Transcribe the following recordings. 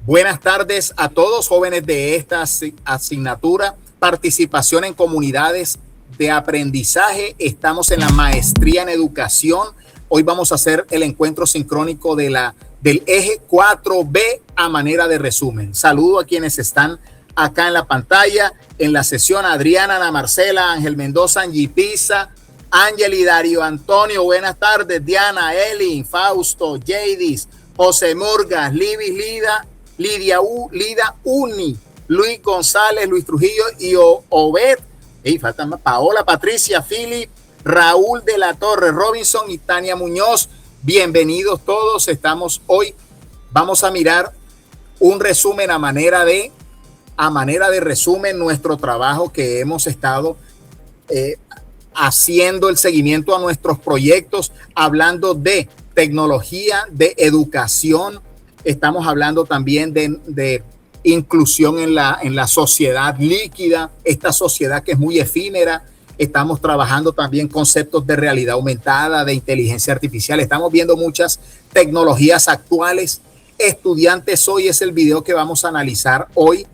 Buenas tardes a todos, jóvenes de esta asignatura, participación en comunidades de aprendizaje. Estamos en la maestría en educación. Hoy vamos a hacer el encuentro sincrónico del eje 4B a manera de resumen. Saludo a quienes están acá en la pantalla, en la sesión: Adriana, Ana Marcela, Ángel Mendoza, Angie Pisa, Ángel y Darío Antonio. Buenas tardes, Diana, Eli, Fausto, Jadis, José Murgas, Libis, Lida Uni, Luis González, Luis Trujillo y Obed. Faltan más: Paola, Patricia, Philip, Raúl de la Torre, Robinson y Tania Muñoz. Bienvenidos todos. Vamos a mirar un resumen a manera de resumen, nuestro trabajo que hemos estado haciendo, el seguimiento a nuestros proyectos, hablando de tecnología, de educación. Estamos hablando también de inclusión en la sociedad líquida, esta sociedad que es muy efímera. Estamos trabajando también conceptos de realidad aumentada, de inteligencia artificial. Estamos viendo muchas tecnologías actuales. Estudiantes, hoy es el video que vamos a analizar hoy.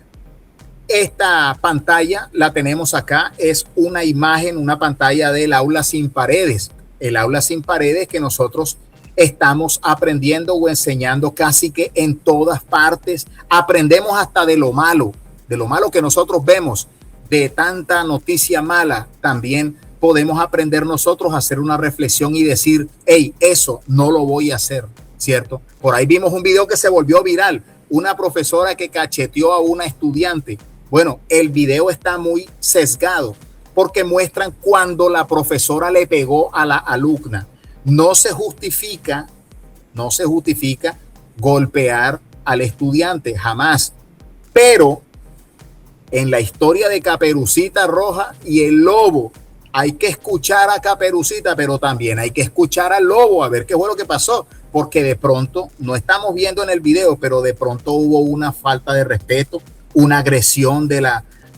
Esta pantalla la tenemos acá, es una imagen, una pantalla del aula sin paredes. El aula sin paredes que nosotros estamos aprendiendo o enseñando casi que en todas partes. Aprendemos hasta de lo malo que nosotros vemos, de tanta noticia mala. También podemos aprender nosotros a hacer una reflexión y decir, hey, eso no lo voy a hacer, ¿cierto? Por ahí vimos un video que se volvió viral, una profesora que cacheteó a una estudiante. Bueno, el video está muy sesgado porque muestran cuando la profesora le pegó a la alumna. No se justifica golpear al estudiante, jamás. Pero en la historia de Caperucita Roja y el lobo, hay que escuchar a Caperucita, pero también hay que escuchar al lobo, a ver qué fue lo que pasó. Porque de pronto, no estamos viendo en el video, pero de pronto hubo una falta de respeto, una agresión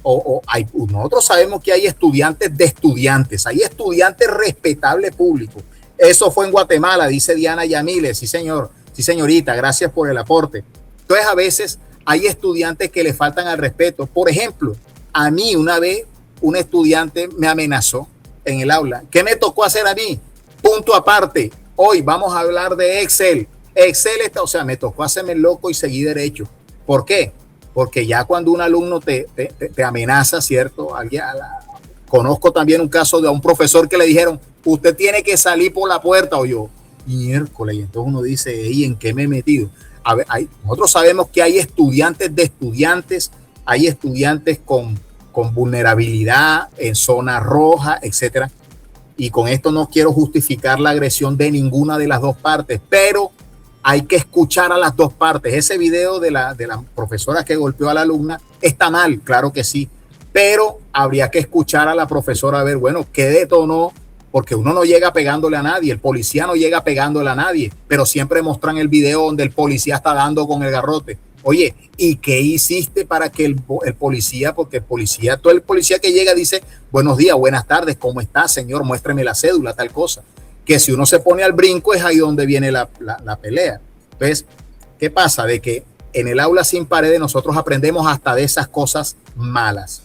nosotros sabemos que hay estudiantes de estudiantes, hay estudiantes respetables públicos. Eso fue en Guatemala, dice Diana Yamiles. Sí, señor, sí, señorita, gracias por el aporte. Entonces, a veces hay estudiantes que le faltan al respeto. Por ejemplo, a mí una vez un estudiante me amenazó en el aula. ¿Qué me tocó hacer a mí? Punto aparte. Hoy vamos a hablar de Excel. Me tocó hacerme el loco y seguir derecho. ¿Por qué? Porque ya cuando un alumno te amenaza, ¿cierto? Conozco también un caso de un profesor que le dijeron, usted tiene que salir por la puerta, o yo, miércoles, y entonces uno dice, ¿y en qué me he metido? A ver, nosotros sabemos que hay estudiantes de estudiantes, hay estudiantes con vulnerabilidad en zona roja, etcétera. Y con esto no quiero justificar la agresión de ninguna de las dos partes, pero hay que escuchar a las dos partes. Ese video de la profesora que golpeó a la alumna está mal, claro que sí, pero habría que escuchar a la profesora a ver, bueno, qué detonó, porque uno no llega pegándole a nadie, el policía no llega pegándole a nadie, pero siempre muestran el video donde el policía está dando con el garrote. Oye, ¿y qué hiciste para que el policía, porque todo el policía que llega dice, buenos días, buenas tardes, ¿cómo está, señor? Muéstreme la cédula, tal cosa. Que si uno se pone al brinco es ahí donde viene la pelea. Entonces, ¿qué pasa? De que en el aula sin paredes nosotros aprendemos hasta de esas cosas malas.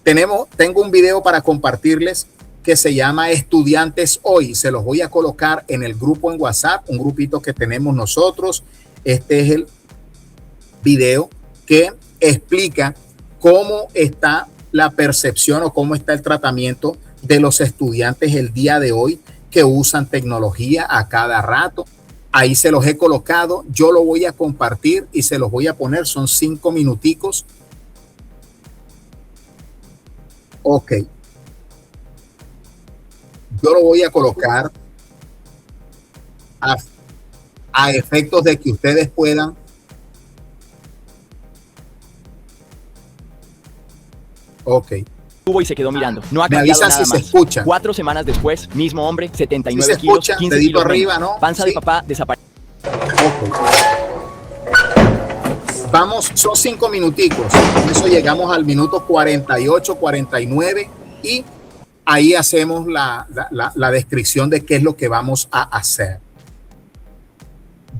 Tengo un video para compartirles que se llama Estudiantes Hoy. Se los voy a colocar en el grupo en WhatsApp, un grupito que tenemos nosotros. Este es el video que explica cómo está la percepción o cómo está el tratamiento de los estudiantes el día de hoy que usan tecnología a cada rato. Ahí se los he colocado, yo lo voy a compartir y se los voy a poner, son 5 minuticos. Ok. Yo lo voy a colocar a efectos de que ustedes puedan. Ok. Y se quedó mirando. No ha me cambiado avisan nada si más. se escucha. 4 semanas después, mismo hombre, 79 si kilos, 15 dedito kilos arriba, menos. ¿no? Panza Sí. de papá desapareció. Okay. Vamos, son 5 minuticos. Con eso llegamos al minuto 48, 49 y ahí hacemos la descripción de qué es lo que vamos a hacer.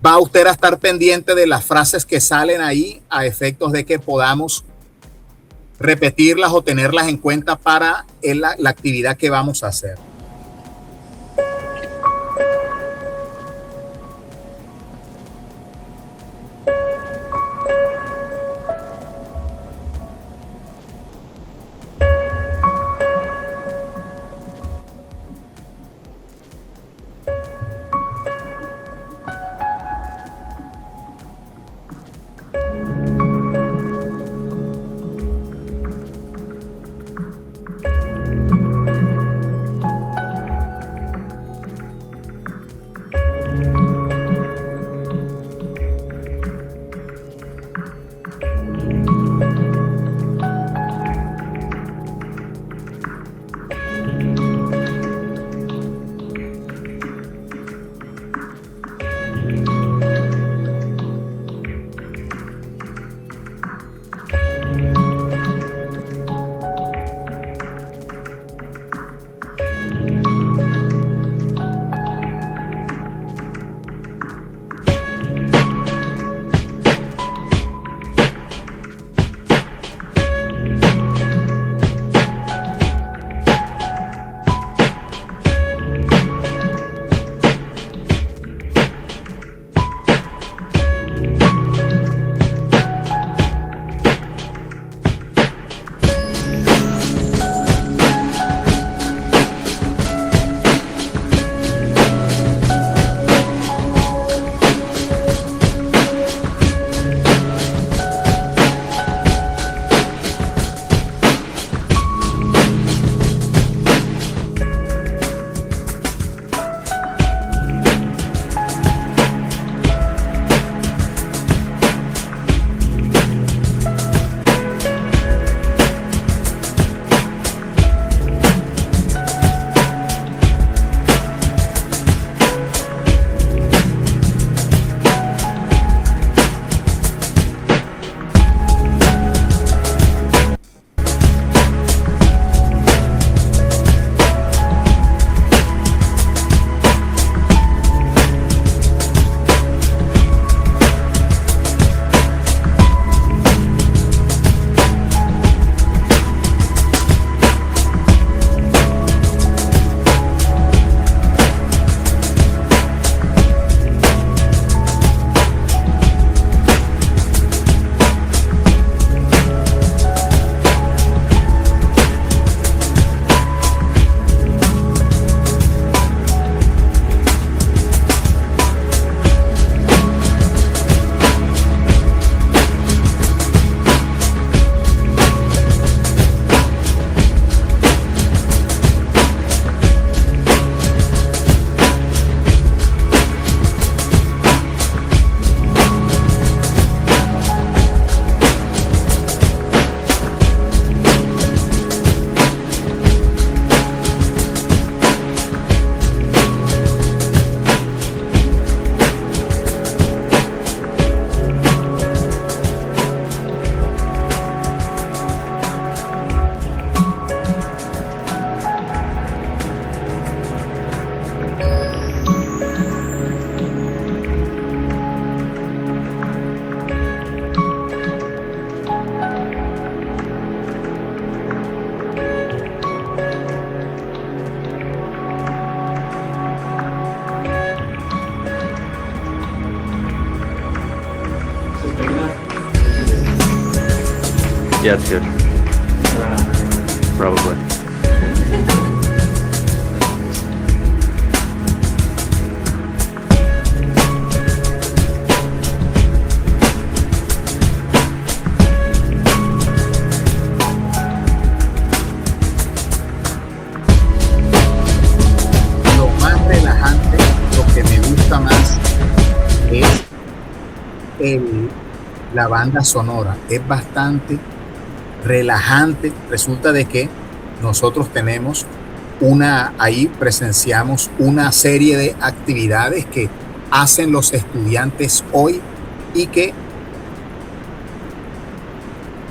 va usted a estar pendiente de las frases que salen ahí a efectos de que podamos repetirlas o tenerlas en cuenta para la actividad que vamos a hacer. Yeah, it's good. Probably. Lo más relajante, lo que me gusta más es la banda sonora. Es bastante relajante. Resulta de que nosotros tenemos ahí presenciamos una serie de actividades que hacen los estudiantes hoy y que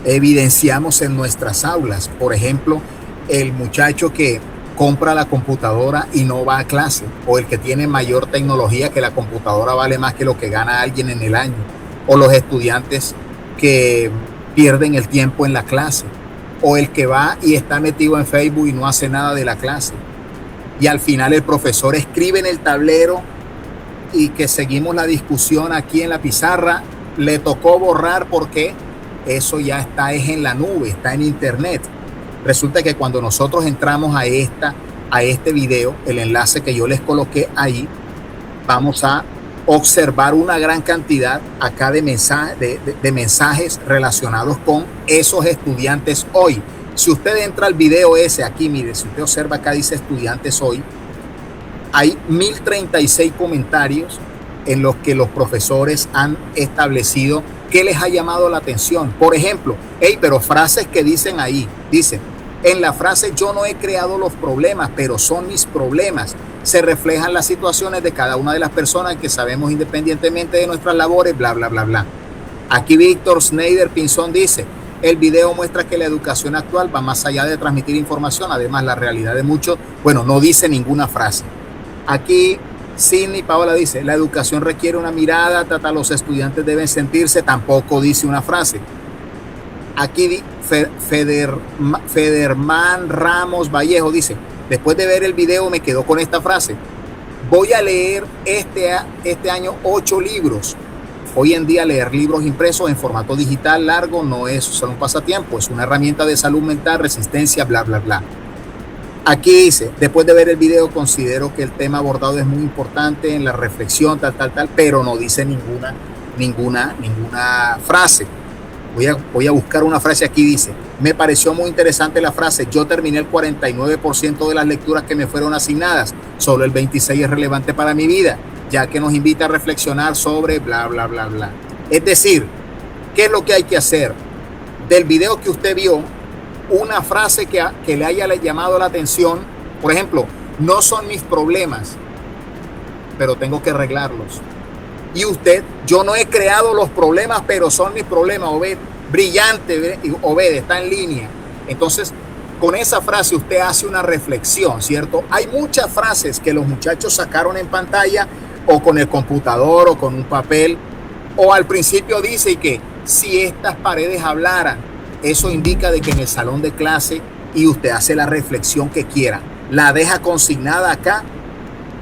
evidenciamos en nuestras aulas. Por ejemplo, el muchacho que compra la computadora y no va a clase, o el que tiene mayor tecnología que la computadora vale más que lo que gana alguien en el año, o los estudiantes que pierden el tiempo en la clase, o el que va y está metido en Facebook y no hace nada de la clase. Y al final el profesor escribe en el tablero y que seguimos la discusión aquí en la pizarra, le tocó borrar porque eso ya está en la nube, está en internet. Resulta que cuando nosotros entramos a este video, el enlace que yo les coloqué ahí, vamos a observar una gran cantidad acá de mensajes relacionados con esos estudiantes hoy. Si usted entra al video ese aquí, mire, si usted observa acá dice estudiantes hoy, hay 1036 comentarios en los que los profesores han establecido qué les ha llamado la atención. Por ejemplo, pero frases que dicen ahí, dicen, en la frase yo no he creado los problemas, pero son mis problemas. Se reflejan las situaciones de cada una de las personas que sabemos independientemente de nuestras labores, bla, bla, bla, bla. Aquí Víctor Schneider Pinzón dice, el video muestra que la educación actual va más allá de transmitir información, además la realidad de muchos, bueno, no dice ninguna frase. Aquí Sidney Paola dice, la educación requiere una mirada, los estudiantes deben sentirse, tampoco dice una frase. Aquí Federman Ramos Vallejo dice, después de ver el video me quedo con esta frase, voy a leer este año 8 libros. Hoy en día leer libros impresos en formato digital largo no es solo un pasatiempo, es una herramienta de salud mental, resistencia, bla, bla, bla. Aquí dice, después de ver el video considero que el tema abordado es muy importante en la reflexión, tal, pero no dice ninguna frase. Voy a buscar una frase aquí, dice, me pareció muy interesante la frase, yo terminé el 49% de las lecturas que me fueron asignadas, solo el 26% es relevante para mi vida, ya que nos invita a reflexionar sobre bla, bla, bla, bla. Es decir, ¿qué es lo que hay que hacer? Del video que usted vio, una frase que le haya llamado la atención, por ejemplo, no son mis problemas, pero tengo que arreglarlos. Y usted, yo no he creado los problemas, pero son mis problemas. Obed, brillante, Obed, está en línea. Entonces, con esa frase usted hace una reflexión, ¿cierto? Hay muchas frases que los muchachos sacaron en pantalla o con el computador o con un papel. O al principio dice que si estas paredes hablaran, eso indica de que en el salón de clase y usted hace la reflexión que quiera. La deja consignada acá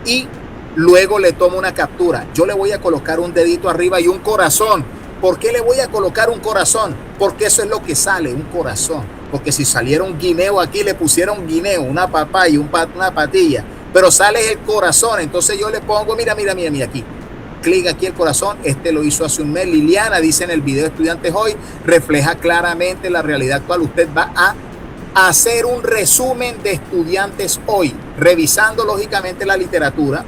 y luego le tomo una captura. Yo le voy a colocar un dedito arriba y un corazón. ¿Por qué le voy a colocar un corazón? Porque eso es lo que sale, un corazón. Porque si saliera un guineo aquí, le pusieron guineo, una papaya, una patilla. Pero sale el corazón. Entonces yo le pongo, mira aquí. Clic aquí el corazón. Este lo hizo hace un mes. Liliana dice en el video Estudiantes Hoy, refleja claramente la realidad actual. Usted va a hacer un resumen de Estudiantes Hoy, revisando lógicamente la literatura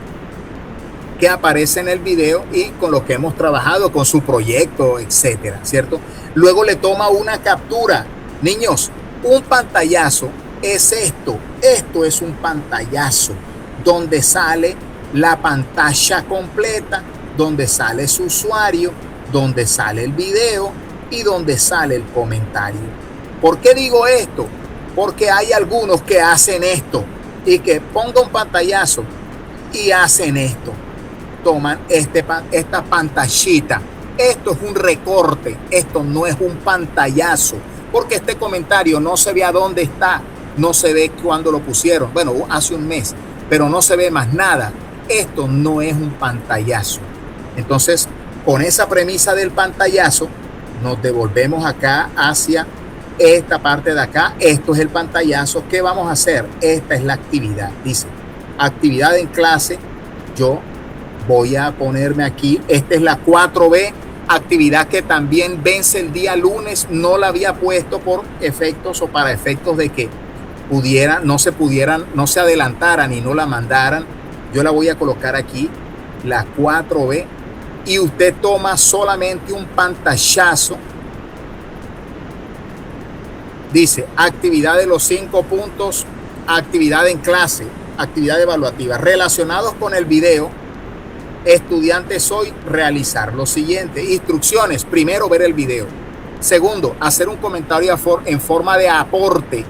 que aparece en el video y con lo que hemos trabajado, con su proyecto, etcétera, ¿cierto? Luego le toma una captura. Niños, un pantallazo es esto es un pantallazo donde sale la pantalla completa, donde sale su usuario, donde sale el video y donde sale el comentario. ¿Por qué digo esto? Porque hay algunos que hacen esto y que ponga un pantallazo y hacen esto. Toman esta pantallita. Esto es un recorte, esto no es un pantallazo, porque este comentario no se ve a dónde está, no se ve cuándo lo pusieron, bueno, hace un mes, pero no se ve más nada. Esto no es un pantallazo. Entonces, con esa premisa del pantallazo, nos devolvemos acá hacia esta parte de acá. Esto es el pantallazo. ¿Qué vamos a hacer? Esta es la actividad. Dice, actividad en clase. Yo voy a ponerme aquí. Este es la 4B, actividad que también vence el día lunes. No la había puesto por efectos o para efectos de que no se adelantaran y no la mandaran. Yo la voy a colocar aquí, la 4B, y usted toma solamente un pantallazo. Dice, actividad de los 5 puntos, actividad en clase, actividad evaluativa, relacionados con el video. Estudiantes hoy, realizar lo siguiente. Instrucciones: primero, ver el video. Segundo, hacer un comentario en forma de aporte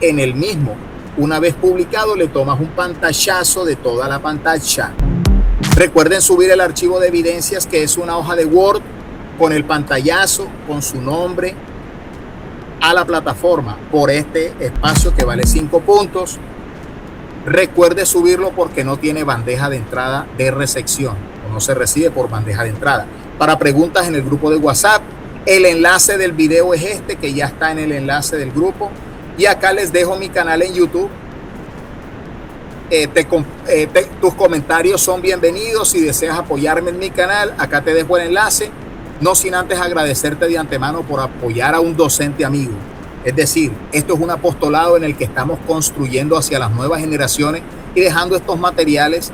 en el mismo. Una vez publicado, le tomas un pantallazo de toda la pantalla. Recuerden subir el archivo de evidencias, que es una hoja de Word con el pantallazo, con su nombre, a la plataforma por este espacio que vale 5 puntos. Recuerde subirlo porque no tiene bandeja de entrada de recepción, o no se recibe por bandeja de entrada. Para preguntas en el grupo de WhatsApp, el enlace del video es este, que ya está en el enlace del grupo. Y acá les dejo mi canal en YouTube. Tus comentarios son bienvenidos. Si deseas apoyarme en mi canal, acá te dejo el enlace. No sin antes agradecerte de antemano por apoyar a un docente amigo. Es decir, esto es un apostolado en el que estamos construyendo hacia las nuevas generaciones y dejando estos materiales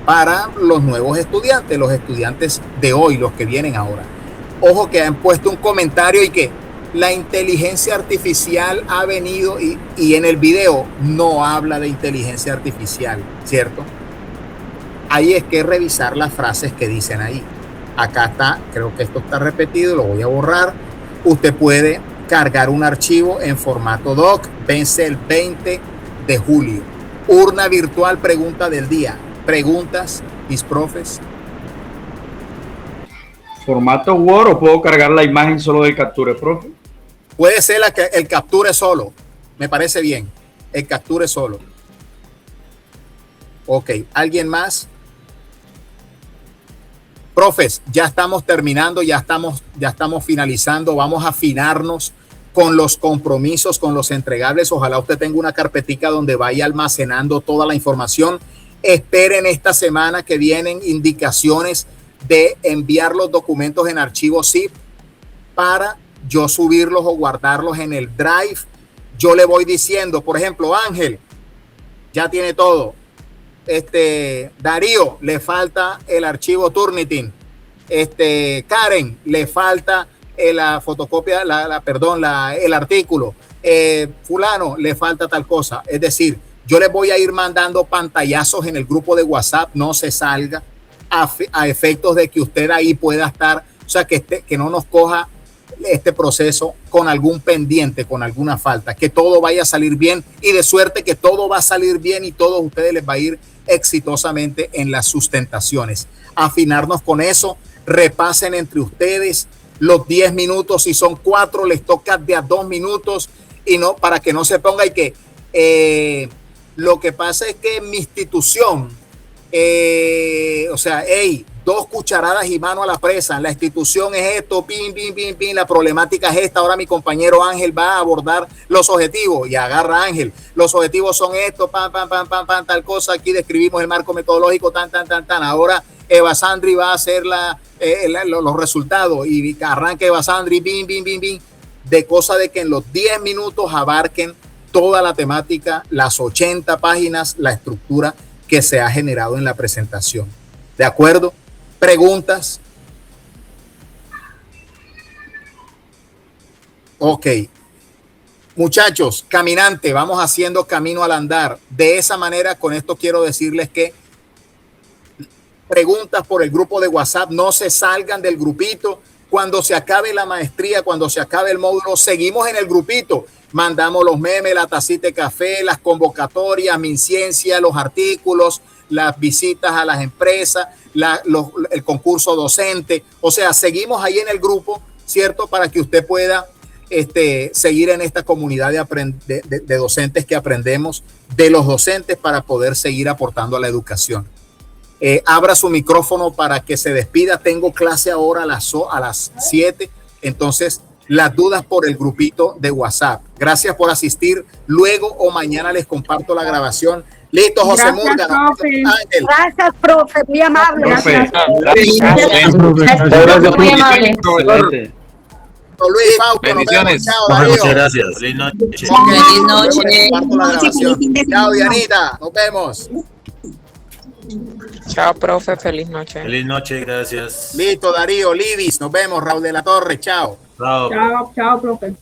para los nuevos estudiantes, los estudiantes de hoy, los que vienen ahora. Ojo que han puesto un comentario y que la inteligencia artificial ha venido y en el video no habla de inteligencia artificial, ¿cierto? Ahí es que revisar las frases que dicen ahí. Acá está, creo que esto está repetido, lo voy a borrar. Usted puede cargar un archivo en formato doc, vence el 20 de julio. Urna virtual, pregunta del día. Preguntas, mis profes. ¿Formato Word o puedo cargar la imagen solo del capture, profe? Puede ser el capture solo. Me parece bien. El capture solo. Ok. ¿Alguien más? Profes, ya estamos terminando, ya estamos finalizando. Vamos a afinarnos con los compromisos, con los entregables. Ojalá usted tenga una carpetica donde vaya almacenando toda la información. Esperen esta semana que vienen indicaciones de enviar los documentos en archivo zip para yo subirlos o guardarlos en el Drive. Yo le voy diciendo, por ejemplo, Ángel ya tiene todo. Darío, le falta el archivo Turnitin. Karen, le falta la fotocopia, el artículo. Fulano, le falta tal cosa. Es decir, yo les voy a ir mandando pantallazos en el grupo de WhatsApp, no se salga, a efectos de que usted ahí pueda estar, o sea, que no nos coja este proceso con algún pendiente, con alguna falta, que todo vaya a salir bien y de suerte que todo va a salir bien y todos ustedes les va a ir exitosamente en las sustentaciones. Afinarnos con eso, repasen entre ustedes los 10 minutos, si son 4 les toca de a 2 minutos y no, para que no se ponga y que lo que pasa es que en mi institución, o sea, 2 cucharadas y mano a la presa. La institución es esto, pin, la problemática es esta. Ahora mi compañero Ángel va a abordar los objetivos y agarra Ángel. Los objetivos son esto, tal cosa. Aquí describimos el marco metodológico, tan. Ahora Eva Sandri va a hacer los resultados y arranca Eva Sandri, bin, de cosa de que en los 10 minutos abarquen toda la temática, las 80 páginas, la estructura que se ha generado en la presentación. ¿De acuerdo? ¿Preguntas? Ok. Muchachos, caminante, vamos haciendo camino al andar. De esa manera, con esto quiero decirles que preguntas por el grupo de WhatsApp, no se salgan del grupito. Cuando se acabe la maestría, cuando se acabe el módulo, seguimos en el grupito. Mandamos los memes, la tacita de café, las convocatorias, MinCiencia, los artículos, las visitas a las empresas, el concurso docente. O sea, seguimos ahí en el grupo, ¿cierto? Para que usted pueda seguir en esta comunidad de docentes que aprendemos de los docentes para poder seguir aportando a la educación. Abra su micrófono para que se despida. Tengo clase ahora a las 7, entonces las dudas por el grupito de WhatsApp. Gracias por asistir. Luego o mañana les comparto la grabación. Listo, José Gracias, Murga. Profe. Ángel. Gracias, profe. Muy amable. Profe. Gracias. Muy amable. Luis Fausto, bendiciones. Chao, Darío. Muchas gracias. Feliz noche. Ok, Feliz luego noche. les comparto la grabación. Chao, Dianita. Nos vemos. Chao, profe. Feliz noche. Feliz noche, gracias. Listo, Darío, Lidis. Nos vemos. Raúl de la Torre. Chao. Chao. Chao, profe.